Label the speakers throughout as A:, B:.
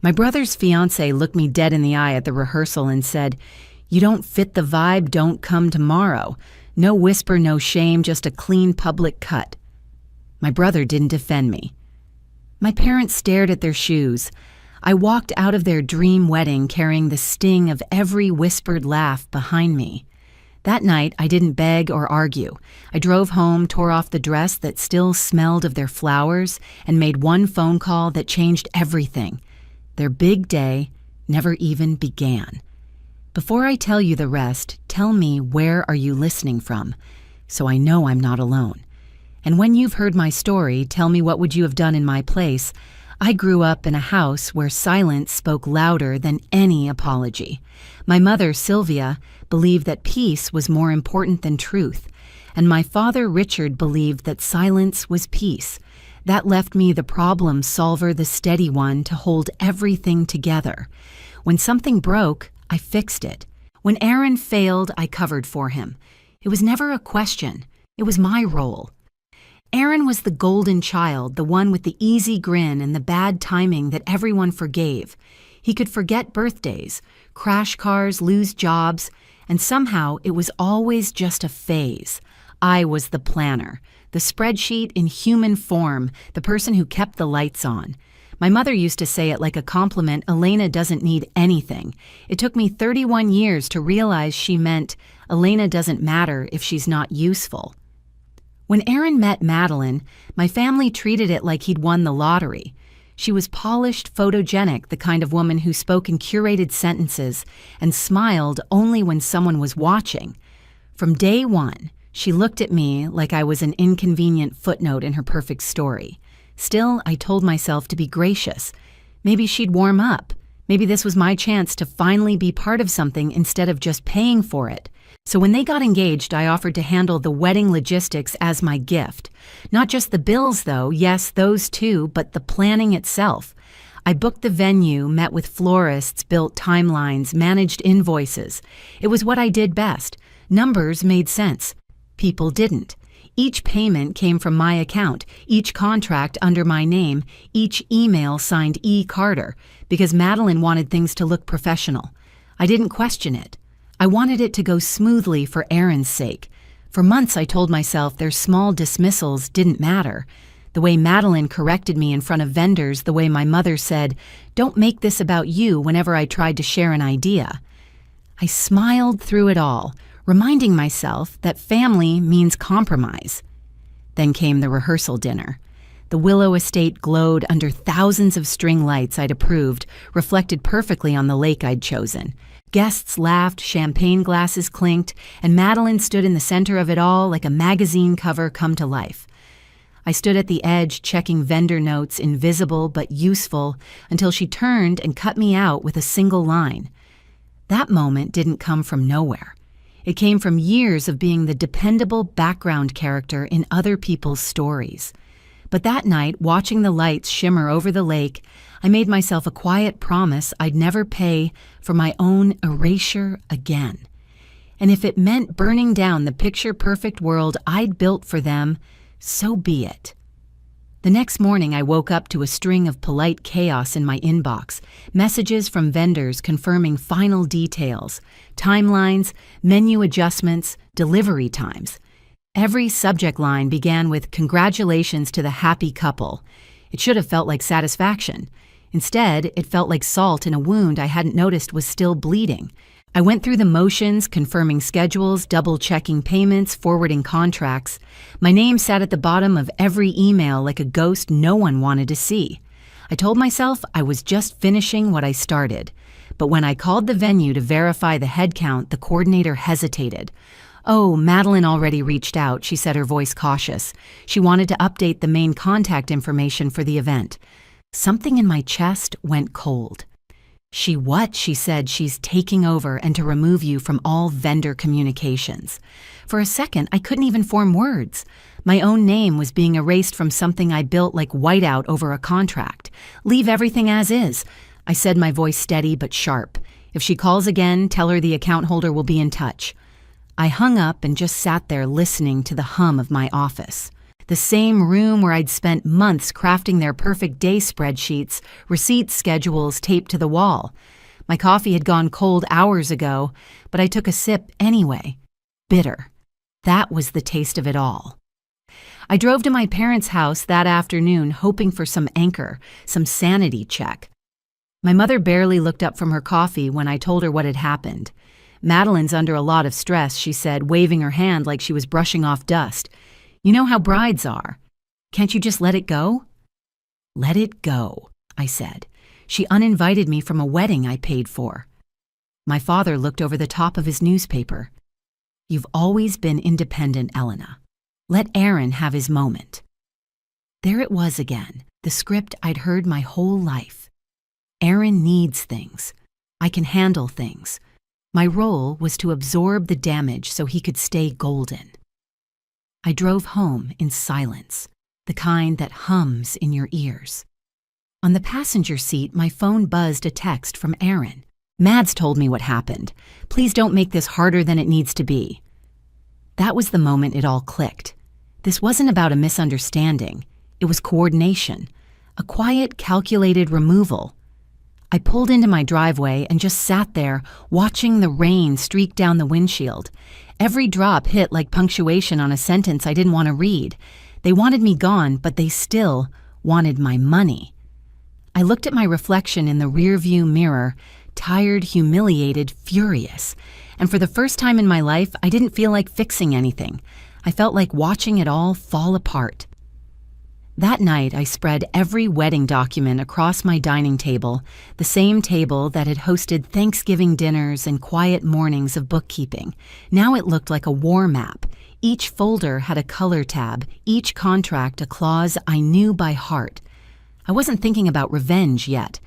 A: My brother's fiance looked me dead in the eye at the rehearsal and said, "You don't fit the vibe, don't come tomorrow. No whisper, no shame, just a clean public cut." My brother didn't defend me. My parents stared at their shoes. I walked out of their dream wedding carrying the sting of every whispered laugh behind me. That night, I didn't beg or argue. I drove home, tore off the dress that still smelled of their flowers, and made one phone call that changed everything. Their big day never even began. Before I tell you the rest, tell me, where are you listening from, so I know I'm not alone. And when you've heard my story, tell me, what would you have done in my place? I grew up in a house where silence spoke louder than any apology. My mother, Sylvia, believed that peace was more important than truth, and my father, Richard, believed that silence was peace. That left me the problem solver, the steady one, to hold everything together. When something broke, I fixed it. When Aaron failed, I covered for him. It was never a question. It was my role. Aaron was the golden child, the one with the easy grin and the bad timing that everyone forgave. He could forget birthdays, crash cars, lose jobs, and somehow it was always just a phase. I was the planner, the spreadsheet in human form, the person who kept the lights on. My mother used to say it like a compliment, "Elena doesn't need anything." It took me 31 years to realize she meant Elena doesn't matter if she's not useful. When Aaron met Madeline, my family treated it like he'd won the lottery. She was polished, photogenic, the kind of woman who spoke in curated sentences and smiled only when someone was watching. From day one, she looked at me like I was an inconvenient footnote in her perfect story. Still, I told myself to be gracious. Maybe she'd warm up. Maybe this was my chance to finally be part of something instead of just paying for it. So when they got engaged, I offered to handle the wedding logistics as my gift. Not just the bills, though. Yes, those too, but the planning itself. I booked the venue, met with florists, built timelines, managed invoices. It was what I did best. Numbers made sense. People didn't. Each payment came from my account, each contract under my name, each email signed E. Carter, because Madeline wanted things to look professional. I didn't question it. I wanted it to go smoothly for Aaron's sake. For months I told myself their small dismissals didn't matter. The way Madeline corrected me in front of vendors, the way my mother said, "Don't make this about you," whenever I tried to share an idea. I smiled through it all, reminding myself that family means compromise. Then came the rehearsal dinner. The Willow Estate glowed under thousands of string lights I'd approved, reflected perfectly on the lake I'd chosen. Guests laughed, champagne glasses clinked, and Madeline stood in the center of it all like a magazine cover come to life. I stood at the edge, checking vendor notes, invisible but useful, until she turned and cut me out with a single line. That moment didn't come from nowhere. It came from years of being the dependable background character in other people's stories. But that night, watching the lights shimmer over the lake, I made myself a quiet promise I'd never pay for my own erasure again. And if it meant burning down the picture-perfect world I'd built for them, so be it. The next morning, I woke up to a string of polite chaos in my inbox, messages from vendors confirming final details, timelines, menu adjustments, delivery times. Every subject line began with "Congratulations to the happy couple." It should have felt like satisfaction. Instead, it felt like salt in a wound I hadn't noticed was still bleeding. I went through the motions, confirming schedules, double-checking payments, forwarding contracts. My name sat at the bottom of every email like a ghost no one wanted to see. I told myself I was just finishing what I started. But when I called the venue to verify the head count, the coordinator hesitated. "Oh, Madeline already reached out," she said, her voice cautious. She wanted to update the main contact information for the event. Something in my chest went cold. "She what?" she said. "She's taking over and to remove you from all vendor communications." For a second, I couldn't even form words. My own name was being erased from something I built like whiteout over a contract. "Leave everything as is," I said, my voice steady but sharp. "If she calls again, tell her the account holder will be in touch." I hung up and just sat there listening to the hum of my office. The same room where I'd spent months crafting their perfect day spreadsheets, receipt schedules taped to the wall. My coffee had gone cold hours ago, but I took a sip anyway. Bitter. That was the taste of it all. I drove to my parents' house that afternoon hoping for some anchor, some sanity check. My mother barely looked up from her coffee when I told her what had happened. "Madeline's under a lot of stress," she said, waving her hand like she was brushing off dust. "You know how brides are. Can't you just let it go?" "Let it go," I said. "She uninvited me from a wedding I paid for." My father looked over the top of his newspaper. "You've always been independent, Elena. Let Aaron have his moment." There it was again, the script I'd heard my whole life. Aaron needs things. I can handle things. My role was to absorb the damage so he could stay golden. I drove home in silence, the kind that hums in your ears. On the passenger seat, my phone buzzed a text from Aaron. "Mads told me what happened. Please don't make this harder than it needs to be." That was the moment it all clicked. This wasn't about a misunderstanding. It was coordination, a quiet, calculated removal. I pulled into my driveway and just sat there, watching the rain streak down the windshield. Every drop hit like punctuation on a sentence I didn't want to read. They wanted me gone, but they still wanted my money. I looked at my reflection in the rearview mirror, tired, humiliated, furious. And for the first time in my life, I didn't feel like fixing anything. I felt like watching it all fall apart. That night, I spread every wedding document across my dining table, the same table that had hosted Thanksgiving dinners and quiet mornings of bookkeeping. Now it looked like a war map. Each folder had a color tab, each contract a clause I knew by heart. I wasn't thinking about revenge yet.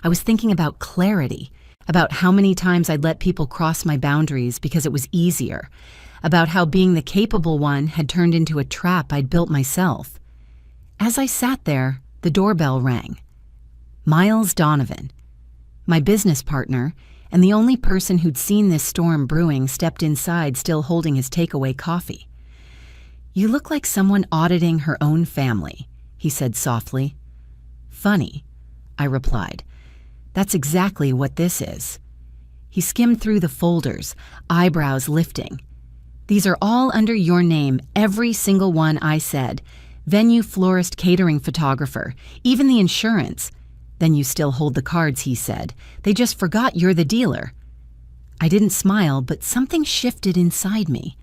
A: I was thinking about clarity, about how many times I'd let people cross my boundaries because it was easier, about how being the capable one had turned into a trap I'd built myself. As I sat there, the doorbell rang. Miles Donovan, my business partner, and the only person who'd seen this storm brewing, stepped inside still holding his takeaway coffee. "You look like someone auditing her own family," he said softly. "Funny," I replied. "That's exactly what this is." He skimmed through the folders, eyebrows lifting. "These are all under your name, every single one," I said. "Venue, florist, catering, photographer, even the insurance." "Then you still hold the cards," he said. "They just forgot you're the dealer." I didn't smile, but something shifted inside me.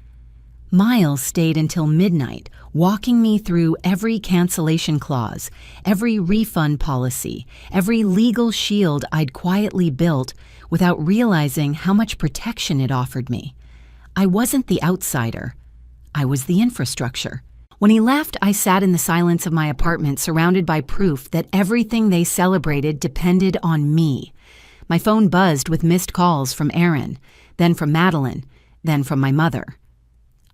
A: Miles stayed until midnight, walking me through every cancellation clause, every refund policy, every legal shield I'd quietly built without realizing how much protection it offered me. I wasn't the outsider. I was the infrastructure. When he left, I sat in the silence of my apartment, surrounded by proof that everything they celebrated depended on me. My phone buzzed with missed calls from Aaron, then from Madeline, then from my mother.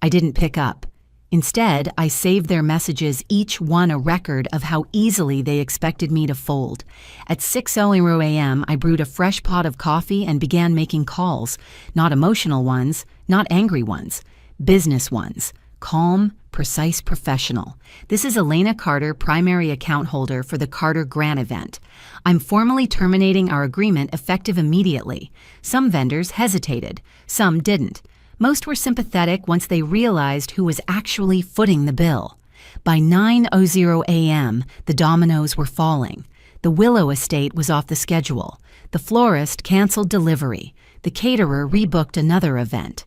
A: I didn't pick up. Instead, I saved their messages, each one a record of how easily they expected me to fold. At 6:00 a.m., I brewed a fresh pot of coffee and began making calls. Not emotional ones, not angry ones, business ones. Calm, precise, professional. "This is Elena Carter, primary account holder for the Carter Grant event. I'm formally terminating our agreement effective immediately." Some vendors hesitated. Some didn't. Most were sympathetic once they realized who was actually footing the bill. By 9:00 a.m., the dominoes were falling. The Willow estate was off the schedule. The florist canceled delivery. The caterer rebooked another event.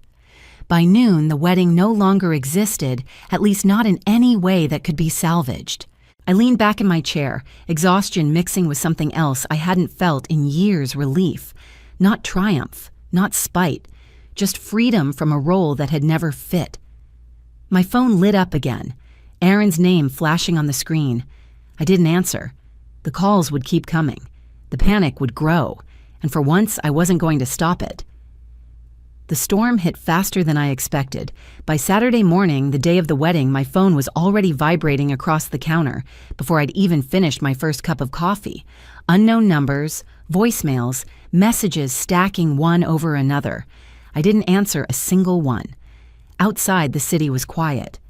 A: By noon, the wedding no longer existed, at least not in any way that could be salvaged. I leaned back in my chair, exhaustion mixing with something else I hadn't felt in years. Relief. Not triumph, not spite, just freedom from a role that had never fit. My phone lit up again, Aaron's name flashing on the screen. I didn't answer. The calls would keep coming. The panic would grow, and for once I wasn't going to stop it. The storm hit faster than I expected. By Saturday morning, the day of the wedding, my phone was already vibrating across the counter before I'd even finished my first cup of coffee. Unknown numbers, voicemails, messages stacking one over another. I didn't answer a single one. Outside, the city was quiet.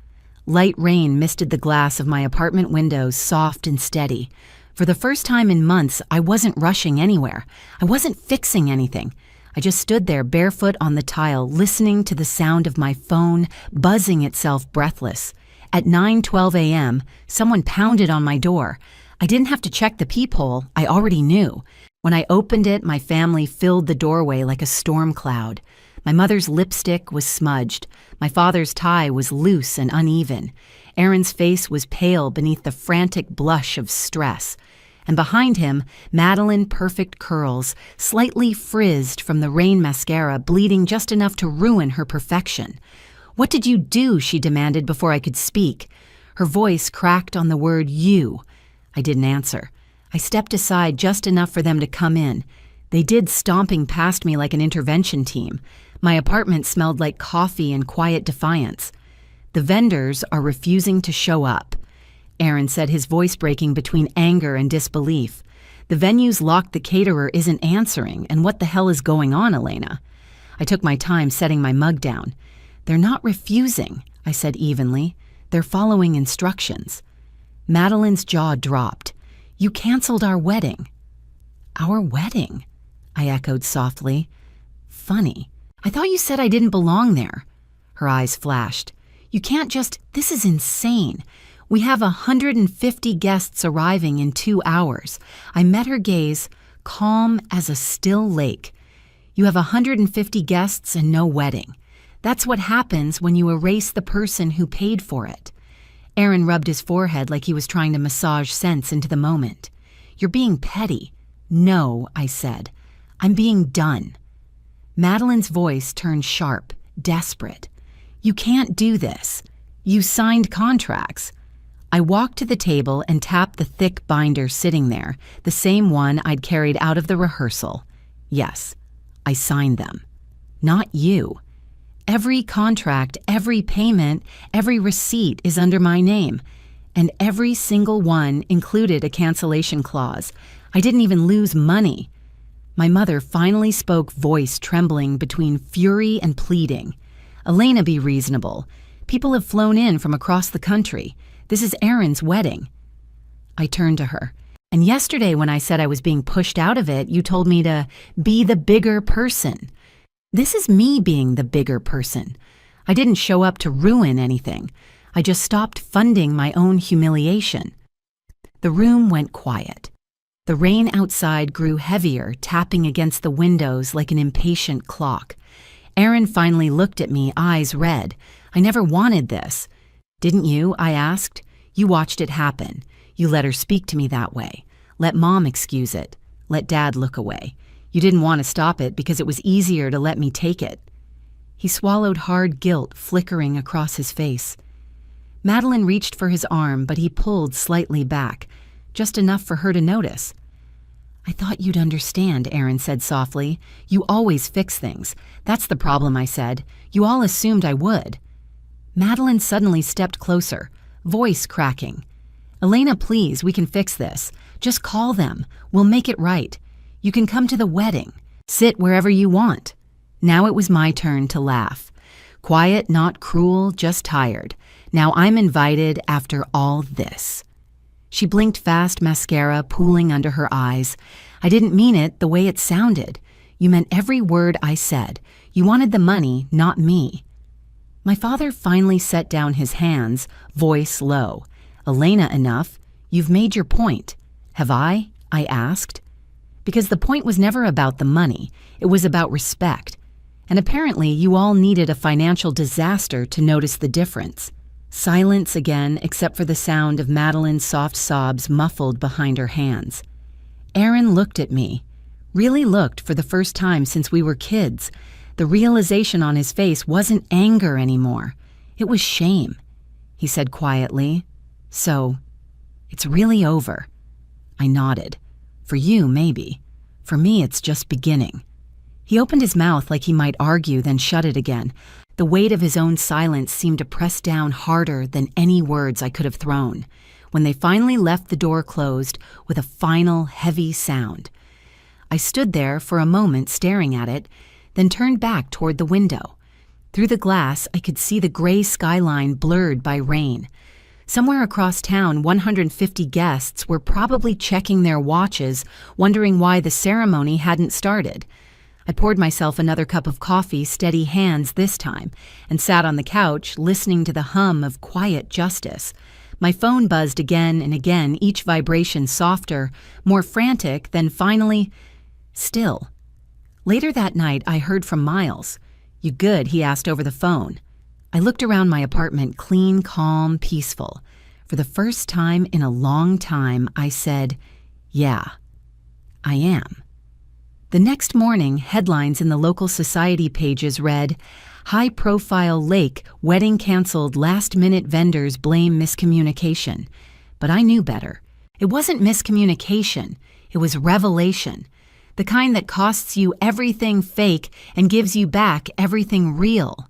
A: Light rain misted the glass of my apartment windows, soft and steady. For the first time in months, I wasn't rushing anywhere. I wasn't fixing anything. I just stood there barefoot on the tile, listening to the sound of my phone buzzing itself breathless. At 9:12 a.m., someone pounded on my door. I didn't have to check the peephole. I already knew. When I opened it, my family filled the doorway like a storm cloud. My mother's lipstick was smudged. My father's tie was loose and uneven. Aaron's face was pale beneath the frantic blush of stress. And behind him, Madeline, perfect curls, slightly frizzed from the rain mascara, bleeding just enough to ruin her perfection. "What did you do?" she demanded before I could speak. Her voice cracked on the word "you." I didn't answer. I stepped aside just enough for them to come in. They did, stomping past me like an intervention team. My apartment smelled like coffee and quiet defiance. "The vendors are refusing to show up," Aaron said, his voice breaking between anger and disbelief. "The venue's locked, the caterer isn't answering, and what the hell is going on, Elena?" I took my time setting my mug down. "They're not refusing," I said evenly. "They're following instructions." Madeline's jaw dropped. "You canceled our wedding." "Our wedding?" I echoed softly. "Funny. I thought you said I didn't belong there." Her eyes flashed. "You can't just— This is insane. We have 150 guests arriving in 2 hours." I met her gaze, calm as a still lake. "You have 150 guests and no wedding. That's what happens when you erase the person who paid for it." Aaron rubbed his forehead like he was trying to massage sense into the moment. "You're being petty." "No," I said. "I'm being done." Madeline's voice turned sharp, desperate. "You can't do this. You signed contracts." I walked to the table and tapped the thick binder sitting there, the same one I'd carried out of the rehearsal. "Yes, I signed them. Not you. Every contract, every payment, every receipt is under my name, and every single one included a cancellation clause. I didn't even lose money." My mother finally spoke, voice trembling between fury and pleading. "Elena, be reasonable. People have flown in from across the country. This is Aaron's wedding." I turned to her. "And yesterday when I said I was being pushed out of it, you told me to be the bigger person. This is me being the bigger person. I didn't show up to ruin anything. I just stopped funding my own humiliation." The room went quiet. The rain outside grew heavier, tapping against the windows like an impatient clock. Aaron finally looked at me, eyes red. "I never wanted this." "Didn't you?" I asked. "You watched it happen. You let her speak to me that way. Let Mom excuse it. Let Dad look away. You didn't want to stop it because it was easier to let me take it." He swallowed, hard guilt flickering across his face. Madeline reached for his arm, but he pulled slightly back, just enough for her to notice. "I thought you'd understand," Aaron said softly. "You always fix things. That's the problem," I said. "You all assumed I would." Madeline suddenly stepped closer, voice cracking. "Elena, please, we can fix this. Just call them. We'll make it right. You can come to the wedding. Sit wherever you want." Now it was my turn to laugh. Quiet, not cruel, just tired. Now I'm invited after all this. She blinked fast, mascara pooling under her eyes. "I didn't mean it the way it sounded. You meant every word I said. You wanted the money, not me." My father finally set down his hands, voice low. "Elena, enough. You've made your point." "Have I?" I asked. Because the point was never about the money. It was about respect. And apparently you all needed a financial disaster to notice the difference. Silence again, except for the sound of Madeline's soft sobs muffled behind her hands. Aaron looked at me. Really looked for the first time since we were kids. The realization on his face wasn't anger anymore. It was shame. He said quietly, "So, it's really over." I nodded. "For you, maybe. For me, it's just beginning." He opened his mouth like he might argue, then shut it again. The weight of his own silence seemed to press down harder than any words I could have thrown, when they finally left the door closed with a final heavy sound. I stood there for a moment staring at it, then turned back toward the window. Through the glass, I could see the gray skyline blurred by rain. Somewhere across town, 150 guests were probably checking their watches, wondering why the ceremony hadn't started. I poured myself another cup of coffee, steady hands this time, and sat on the couch, listening to the hum of quiet justice. My phone buzzed again and again, each vibration softer, more frantic, then finally, still. Later that night, I heard from Miles. "You good?" he asked over the phone. I looked around my apartment, clean, calm, peaceful. For the first time in a long time, I said, "Yeah, I am." The next morning, headlines in the local society pages read, "High-profile lake, wedding canceled, last-minute vendors blame miscommunication." But I knew better. It wasn't miscommunication, it was revelation. The kind that costs you everything fake and gives you back everything real.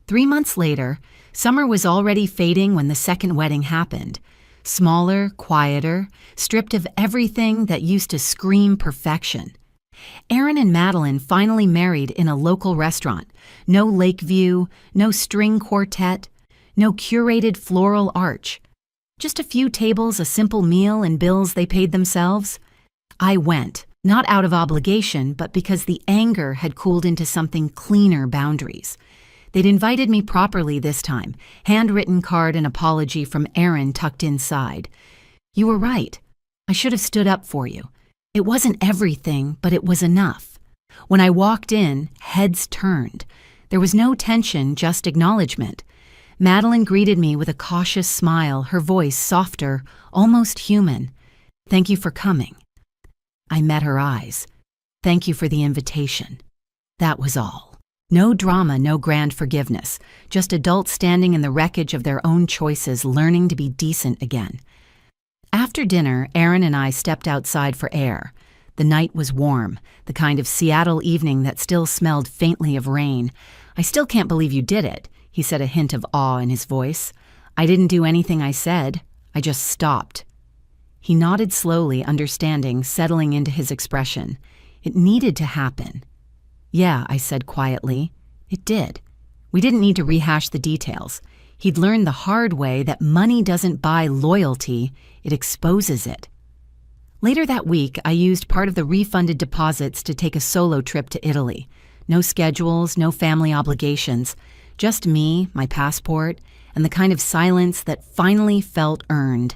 A: 3 months later, summer was already fading when the second wedding happened. Smaller, quieter, stripped of everything that used to scream perfection. Aaron and Madeline finally married in a local restaurant. No lake view, no string quartet, no curated floral arch. Just a few tables, a simple meal, and bills they paid themselves. I went, not out of obligation, but because the anger had cooled into something cleaner boundaries. They'd invited me properly this time, handwritten card and apology from Aaron tucked inside. "You were right. I should have stood up for you. It wasn't everything, but it was enough." When I walked in, heads turned. There was no tension, just acknowledgement. Madeline greeted me with a cautious smile, her voice softer, almost human. "Thank you for coming." I met her eyes. "Thank you for the invitation." That was all. No drama, no grand forgiveness, just adults standing in the wreckage of their own choices, learning to be decent again. After dinner, Aaron and I stepped outside for air. The night was warm, the kind of Seattle evening that still smelled faintly of rain. "I still can't believe you did it," he said, a hint of awe in his voice. "I didn't do anything I said. I just stopped." He nodded slowly, understanding, settling into his expression. It needed to happen. "Yeah," I said quietly. "It did." We didn't need to rehash the details. He'd learned the hard way that money doesn't buy loyalty, it exposes it. Later that week, I used part of the refunded deposits to take a solo trip to Italy. No schedules, no family obligations, just me, my passport, and the kind of silence that finally felt earned.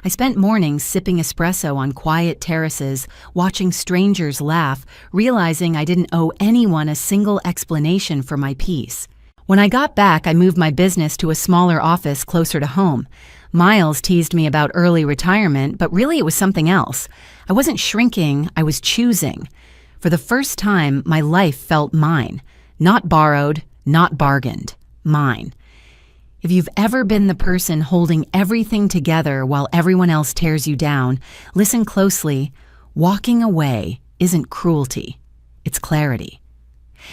A: I spent mornings sipping espresso on quiet terraces, watching strangers laugh, realizing I didn't owe anyone a single explanation for my peace. When I got back, I moved my business to a smaller office closer to home. Miles teased me about early retirement, but really it was something else. I wasn't shrinking, I was choosing. For the first time, my life felt mine. Not borrowed, not bargained. Mine. If you've ever been the person holding everything together while everyone else tears you down, listen closely. Walking away isn't cruelty. It's clarity.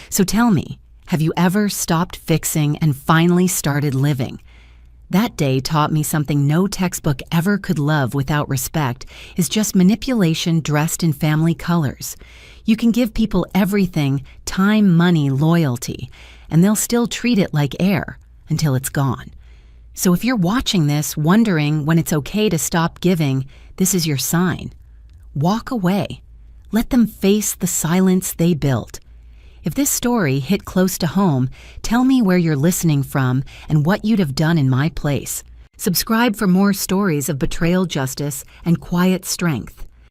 A: So tell me, have you ever stopped fixing and finally started living? That day taught me something no textbook ever could love without respect is just manipulation dressed in family colors. You can give people everything, time, money, loyalty, and they'll still treat it like air until it's gone. So if you're watching this, wondering when it's okay to stop giving, this is your sign. Walk away. Let them face the silence they built. If this story hit close to home, tell me where you're listening from and what you'd have done in my place. Subscribe for more stories of betrayal, justice, and quiet strength.